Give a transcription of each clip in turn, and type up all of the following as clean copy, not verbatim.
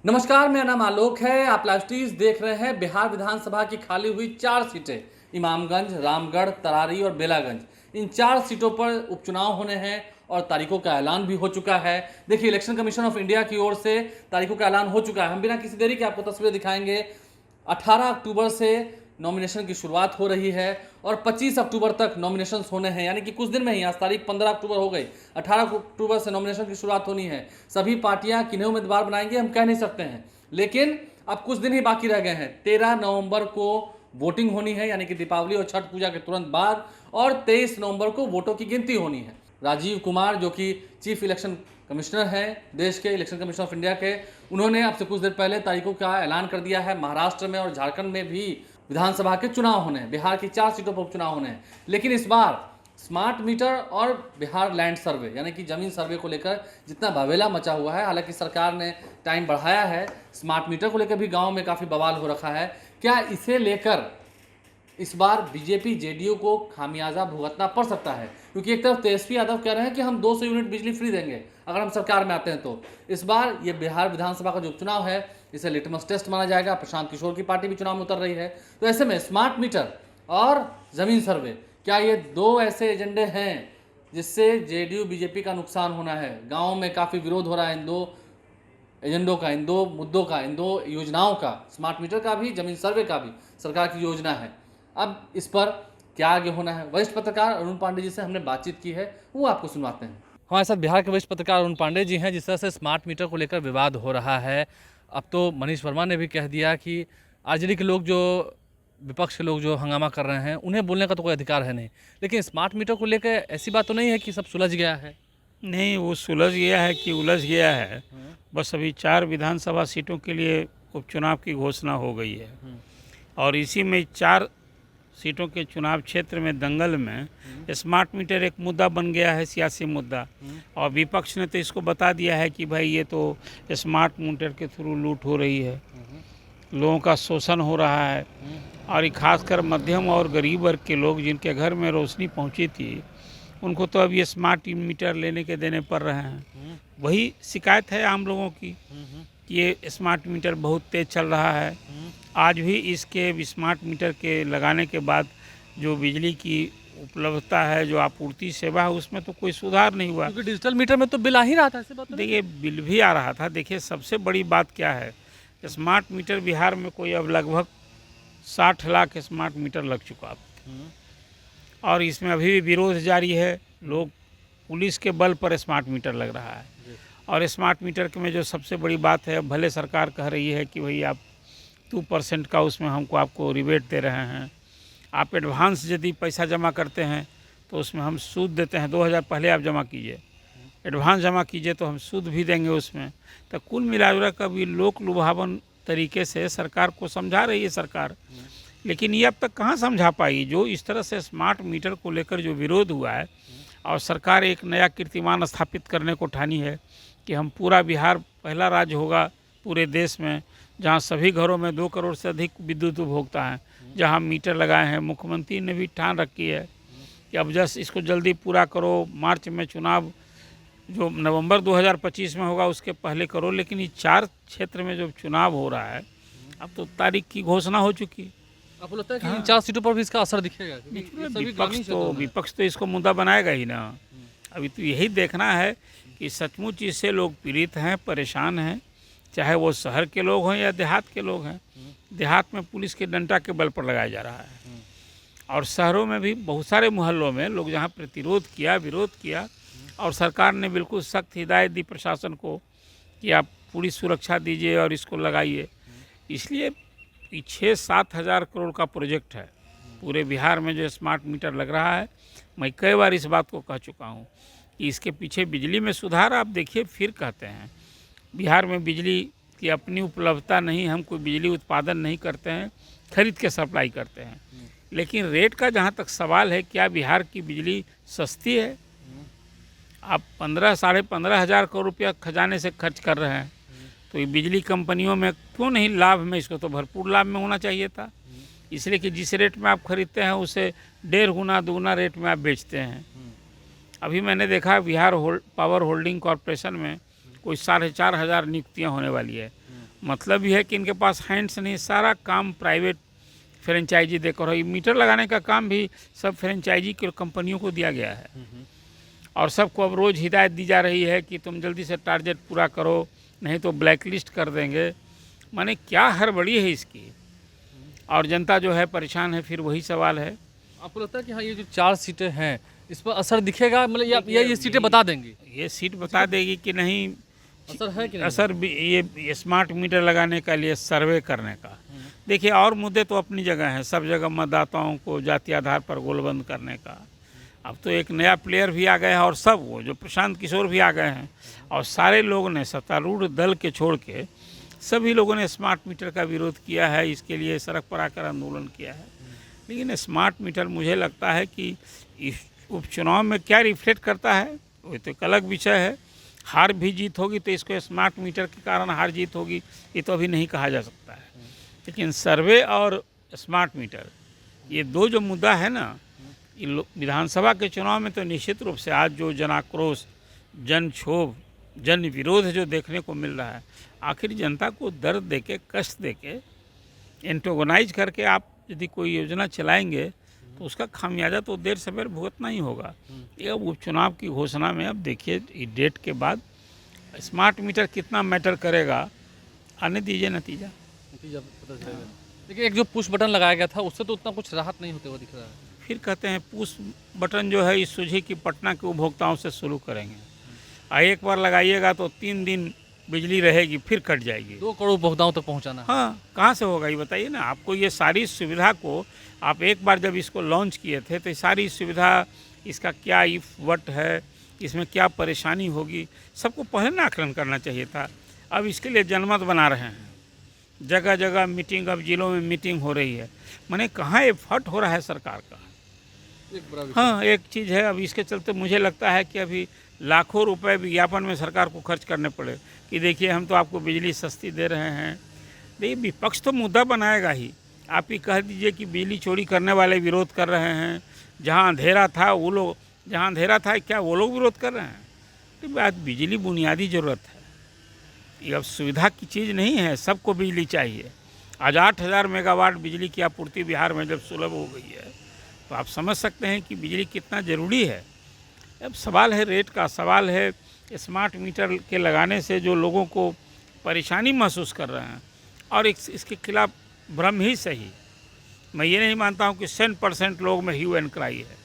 नमस्कार, मेरा नाम आलोक है। आप लाइव टीवी देख रहे हैं। बिहार विधानसभा की खाली हुई 4 सीटें इमामगंज, रामगढ़, तरारी और बेलागंज, इन 4 सीटों पर उपचुनाव होने हैं और तारीखों का ऐलान भी हो चुका है। देखिए, इलेक्शन कमीशन ऑफ इंडिया की ओर से तारीखों का ऐलान हो चुका है। हम बिना किसी देरी के आपको तस्वीरें दिखाएंगे। 18 अक्टूबर से नॉमिनेशन की शुरुआत हो रही है और 25 अक्टूबर तक नॉमिनेशन होने हैं, यानी कि कुछ दिन में ही। आज तारीख 15 अक्टूबर हो गई, 18 अक्टूबर से नॉमिनेशन की शुरुआत होनी है। सभी पार्टियां किन्हें उम्मीदवार बनाएंगे हम कह नहीं सकते हैं, लेकिन अब कुछ दिन ही बाकी रह गए हैं। 13 नवंबर को वोटिंग होनी है, यानी कि दीपावली और छठ पूजा के तुरंत बाद, और 23 नवंबर को वोटों की गिनती होनी है। राजीव कुमार, जो कि चीफ इलेक्शन कमिश्नर हैं देश के, इलेक्शन कमीशन ऑफ इंडिया के, उन्होंने अब से कुछ देर पहले तारीखों का ऐलान कर दिया है। महाराष्ट्र में और झारखंड में भी विधानसभा के चुनाव होने हैं। बिहार की 4 सीटों पर उपचुनाव होने हैं, लेकिन इस बार स्मार्ट मीटर और बिहार लैंड सर्वे, यानी कि जमीन सर्वे को लेकर जितना बवेला मचा हुआ है, हालांकि सरकार ने टाइम बढ़ाया है। स्मार्ट मीटर को लेकर भी गांव में काफ़ी बवाल हो रखा है। क्या इसे लेकर इस बार बीजेपी जेडीयू को खामियाजा भुगतना पड़ सकता है? क्योंकि एक तरफ तेजस्वी यादव कह रहे हैं कि हम 200 यूनिट बिजली फ्री देंगे अगर हम सरकार में आते हैं तो। इस बार ये बिहार विधानसभा का जो उपचुनाव है, इसे लिटमस टेस्ट माना जाएगा। प्रशांत किशोर की पार्टी भी चुनाव में उतर रही है। तो ऐसे में स्मार्ट मीटर और जमीन सर्वे, क्या ये दो ऐसे एजेंडे हैं जिससे जेडीयू बीजेपी का नुकसान होना है? गाँव में काफ़ी विरोध हो रहा है इन दो एजेंडों का, इन दो मुद्दों का, इन दो योजनाओं का, स्मार्ट मीटर का भी, जमीन सर्वे का भी सरकार की योजना है। अब इस पर क्या आगे होना है, वरिष्ठ पत्रकार अरुण पांडे जी से हमने बातचीत की है, वो आपको सुनवाते हैं। हमारे साथ बिहार के वरिष्ठ पत्रकार अरुण पांडे जी हैं। जिस तरह से स्मार्ट मीटर को लेकर विवाद हो रहा है, अब तो मनीष वर्मा ने भी कह दिया कि आरजेडी के लोग, जो विपक्ष के लोग जो हंगामा कर रहे हैं, उन्हें बोलने का तो कोई अधिकार है नहीं। लेकिन स्मार्ट मीटर को लेकर ऐसी बात तो नहीं है कि सब सुलझ गया है? नहीं, वो सुलझ गया है कि उलझ गया है। बस अभी 4 विधानसभा सीटों के लिए उपचुनाव की घोषणा हो गई है और इसी में 4 सीटों के चुनाव क्षेत्र में दंगल में स्मार्ट मीटर एक मुद्दा बन गया है, सियासी मुद्दा। और विपक्ष ने तो इसको बता दिया है कि भाई ये तो स्मार्ट मीटर के थ्रू लूट हो रही है, लोगों का शोषण हो रहा है। और ये खासकर मध्यम और गरीब वर्ग के लोग जिनके घर में रोशनी पहुंची थी, उनको तो अब ये स्मार्ट मीटर लेने के देने पड़ रहे हैं। वही शिकायत है आम लोगों की कि ये स्मार्ट मीटर बहुत तेज़ चल रहा है। आज भी इसके स्मार्ट मीटर के लगाने के बाद जो बिजली की उपलब्धता है, जो आपूर्ति सेवा है, उसमें तो कोई सुधार नहीं हुआ। क्योंकि डिजिटल मीटर में तो बिल आ ही रहा था। ऐसे बात देखिए, बिल भी आ रहा था। देखिए, सबसे बड़ी बात क्या है, स्मार्ट मीटर बिहार में कोई अब लगभग 60 लाख स्मार्ट मीटर लग चुका है और इसमें अभी भी विरोध जारी है। लोग पुलिस के बल पर स्मार्ट मीटर लग रहा है। और स्मार्ट मीटर में जो सबसे बड़ी बात है, भले सरकार कह रही है कि भाई आप 2% का उसमें आपको रिबेट दे रहे हैं, आप एडवांस यदि पैसा जमा करते हैं तो उसमें हम सूद देते हैं। 2000 पहले आप जमा कीजिए, एडवांस जमा कीजिए तो हम सूद भी देंगे उसमें। तो कुल मिलाजुला का भी लोक लुभावन तरीके से सरकार को समझा रही है सरकार, लेकिन ये अब तक कहाँ समझा पाई। जो इस तरह से स्मार्ट मीटर को लेकर जो विरोध हुआ है और सरकार एक नया कीर्तिमान स्थापित करने को ठानी है कि हम पूरा बिहार पहला राज्य होगा पूरे देश में जहाँ सभी घरों में 2 करोड़ से अधिक विद्युत उपभोक्ता हैं, जहाँ मीटर लगाए हैं। मुख्यमंत्री ने भी ठान रखी है कि अब जस्ट इसको जल्दी पूरा करो। मार्च में चुनाव जो नवंबर 2025 में होगा उसके पहले करो। लेकिन ये 4 क्षेत्र में जो चुनाव हो रहा है, अब तो तारीख की घोषणा हो चुकी है। आपको लगता है कि इन 4 सीटों पर भी इसका असर दिखेगा? विपक्ष तो इसको मुद्दा बनाएगा ही ना। अभी तो यही देखना है कि सचमुच इससे लोग पीड़ित हैं, परेशान हैं, चाहे वो शहर के लोग हों या देहात के लोग हैं। देहात में पुलिस के डंडा के बल पर लगाया जा रहा है और शहरों में भी बहुत सारे मोहल्लों में लोग जहाँ प्रतिरोध किया, विरोध किया, और सरकार ने बिल्कुल सख्त हिदायत दी प्रशासन को कि आप पूरी सुरक्षा दीजिए और इसको लगाइए। इसलिए 6-7 हज़ार करोड़ का प्रोजेक्ट है पूरे बिहार में जो स्मार्ट मीटर लग रहा है। मैं कई बार इस बात को कह चुका हूँ कि इसके पीछे बिजली में सुधार। आप देखिए, फिर कहते हैं बिहार में बिजली की अपनी उपलब्धता नहीं, हम कोई बिजली उत्पादन नहीं करते हैं, खरीद के सप्लाई करते हैं। लेकिन रेट का जहाँ तक सवाल है, क्या बिहार की बिजली सस्ती है? आप 15-15.5 हज़ार करोड़ रुपया खजाने से खर्च कर रहे हैं, तो ये बिजली कंपनियों में क्यों नहीं लाभ में? इसको तो भरपूर लाभ में होना चाहिए था। इसलिए कि जिस रेट में आप खरीदते हैं उसे 1.5 गुना 2 गुना रेट में आप बेचते हैं। अभी मैंने देखा बिहार पावर होल्डिंग कॉरपोरेशन में कोई 4,500 नियुक्तियाँ होने वाली है मतलब ये है कि इनके पास हैंड्स नहीं, सारा काम प्राइवेट फ्रेंचाइजी देकर, ये मीटर लगाने का काम भी सब फ्रेंचाइजी की कंपनियों को दिया गया है। और सबको अब रोज़ हिदायत दी जा रही है कि तुम जल्दी से टारगेट पूरा करो, नहीं तो ब्लैक लिस्ट कर देंगे। माने क्या हड़बड़ी है इसकी, और जनता जो है परेशान है। फिर वही सवाल है, आपको लगता है कि हाँ ये जो 4 सीटें हैं इस पर असर दिखेगा, मतलब या ये सीटें बता देंगी? ये सीट बता देगी कि नहीं असर है कि नहीं? असर भी ये स्मार्ट मीटर लगाने के लिए सर्वे करने का। देखिए, और मुद्दे तो अपनी जगह हैं, सब जगह मतदाताओं को जाति आधार पर गोलबंद करने का। अब तो एक नया प्लेयर भी आ गया है, और सब वो जो प्रशांत किशोर भी आ गए हैं, और सारे लोगों ने सत्तारूढ़ दल के छोड़ के सभी लोगों ने स्मार्ट मीटर का विरोध किया है, इसके लिए सड़क पर आकर आंदोलन किया है। लेकिन स्मार्ट मीटर मुझे लगता है कि इस उपचुनाव में क्या रिफ्लेक्ट करता है वो तो एक अलग विषय है। हार भी जीत होगी तो इसको स्मार्ट मीटर के कारण हार जीत होगी ये तो अभी नहीं कहा जा सकता है। लेकिन सर्वे और स्मार्ट मीटर ये दो जो मुद्दा है ना, विधानसभा के चुनाव में तो निश्चित रूप से आज जो जन आक्रोश, जन क्षोभ, जन विरोध जो देखने को मिल रहा है, आखिर जनता को दर्द देके, कष्ट देके, एंटोगोनाइज करके आप यदि कोई योजना चलाएंगे तो उसका खामियाजा तो देर सवेर भुगतना ही होगा। ये अब उपचुनाव की घोषणा में अब देखिए डेट के बाद स्मार्ट मीटर कितना मैटर करेगा, आने दीजिए नतीजा पता चलेगा। देखिए, एक जो पुश बटन लगाया गया था उससे तो उतना कुछ राहत नहीं होते हुए दिख रहा है। फिर कहते हैं पुश बटन जो है इस सूझी की पटना के उपभोक्ताओं से शुरू करेंगे, और एक बार लगाइएगा तो 3 दिन बिजली रहेगी, फिर कट जाएगी। 2 करोड़ उपभोक्ताओं तक पहुंचाना है। हाँ, कहाँ से होगा ये बताइए ना। आपको ये सारी सुविधा को आप एक बार जब इसको लॉन्च किए थे तो सारी सुविधा, इसका क्या इफ वट है, इसमें क्या परेशानी होगी, सबको पहले ना आकलन करना चाहिए था। अब इसके लिए जनमत बना रहे हैं, जगह जगह मीटिंग, अब जिलों में मीटिंग हो रही है। मैंने कहाँ एफर्ट हो रहा है सरकार का। हाँ, एक चीज़ है, अब इसके चलते मुझे लगता है कि अभी लाखों रुपए विज्ञापन में सरकार को खर्च करने पड़े कि देखिए हम तो आपको बिजली सस्ती दे रहे हैं। देखिए, विपक्ष तो मुद्दा बनाएगा ही। आप ही कह दीजिए कि बिजली चोरी करने वाले विरोध कर रहे हैं, जहाँ अंधेरा था वो लोग, जहाँ अंधेरा था क्या वो लोग विरोध कर रहे हैं? तो बात बिजली बुनियादी ज़रूरत है, ये अब सुविधा की चीज़ नहीं है, सबको बिजली चाहिए। आज 8000 मेगावाट बिजली की आपूर्ति बिहार में जब सुलभ हो गई है तो आप समझ सकते हैं कि बिजली कितना ज़रूरी है। अब सवाल है रेट का, सवाल है स्मार्ट मीटर के लगाने से जो लोगों को परेशानी महसूस कर रहे हैं, और इसके खिलाफ भ्रम ही सही। मैं ये नहीं मानता हूँ कि 100% लोग में ह्यू एंड क्राई है,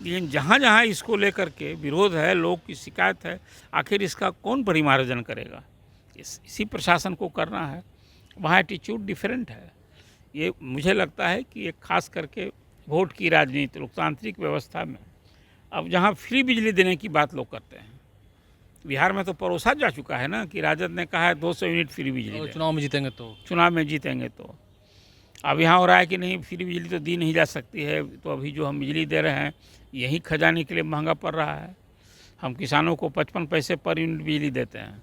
लेकिन जहाँ जहाँ इसको लेकर के विरोध है, लोग की शिकायत है, आखिर इसका कौन परिमार्जन करेगा? इसी प्रशासन को करना है। वहाँ एटीट्यूड डिफरेंट है। ये मुझे लगता है कि एक खास करके वोट की राजनीति, लोकतांत्रिक व्यवस्था में अब जहाँ फ्री बिजली देने की बात लोग करते हैं, बिहार में तो परोसा जा चुका है ना कि राजद ने कहा है 200 यूनिट फ्री बिजली। और चुनाव में जीतेंगे तो अब यहाँ हो रहा है कि नहीं, फ्री बिजली तो दी नहीं जा सकती है, तो अभी जो हम बिजली दे रहे हैं यही खजाने के लिए महंगा पड़ रहा है। हम किसानों को 55 पैसे पर यूनिट बिजली देते हैं,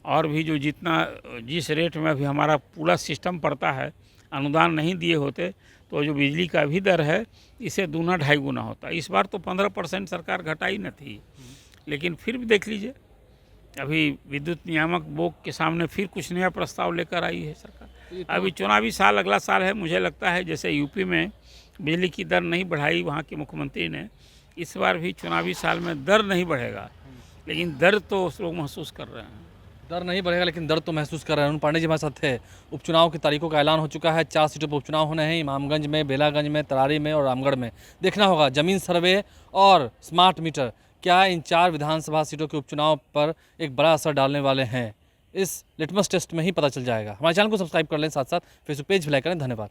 और भी जो जिस रेट में अभी हमारा पूरा सिस्टम पड़ता है, अनुदान नहीं दिए होते तो जो बिजली का भी दर है इसे 2-2.5 गुना होता। इस बार तो 15% सरकार घटाई न थी, लेकिन फिर भी देख लीजिए अभी विद्युत नियामक बोर्ड के सामने फिर कुछ नया प्रस्ताव लेकर आई है सरकार। अभी चुनावी साल अगला साल है, मुझे लगता है जैसे यूपी में बिजली की दर नहीं बढ़ाई वहाँ के मुख्यमंत्री ने, इस बार भी चुनावी साल में दर नहीं बढ़ेगा, लेकिन दर्द तो लोग महसूस कर रहे हैं। दर नहीं बढ़ेगा लेकिन दर्द तो महसूस कर रहे हैं। पांडे जी हमारे साथ थे। उपचुनाव की तारीखों का ऐलान हो चुका है। 4 सीटों पर उपचुनाव होने हैं, इमामगंज में, बेलागंज में, तरारी में और रामगढ़ में। देखना होगा जमीन सर्वे और स्मार्ट मीटर क्या इन 4 विधानसभा सीटों के उपचुनाव पर एक बड़ा असर डालने वाले हैं। इस लिटमस टेस्ट में ही पता चल जाएगा। हमारे चैनल को सब्सक्राइब कर लें, साथ साथ फेसबुक पेज भी लाइक करें। धन्यवाद।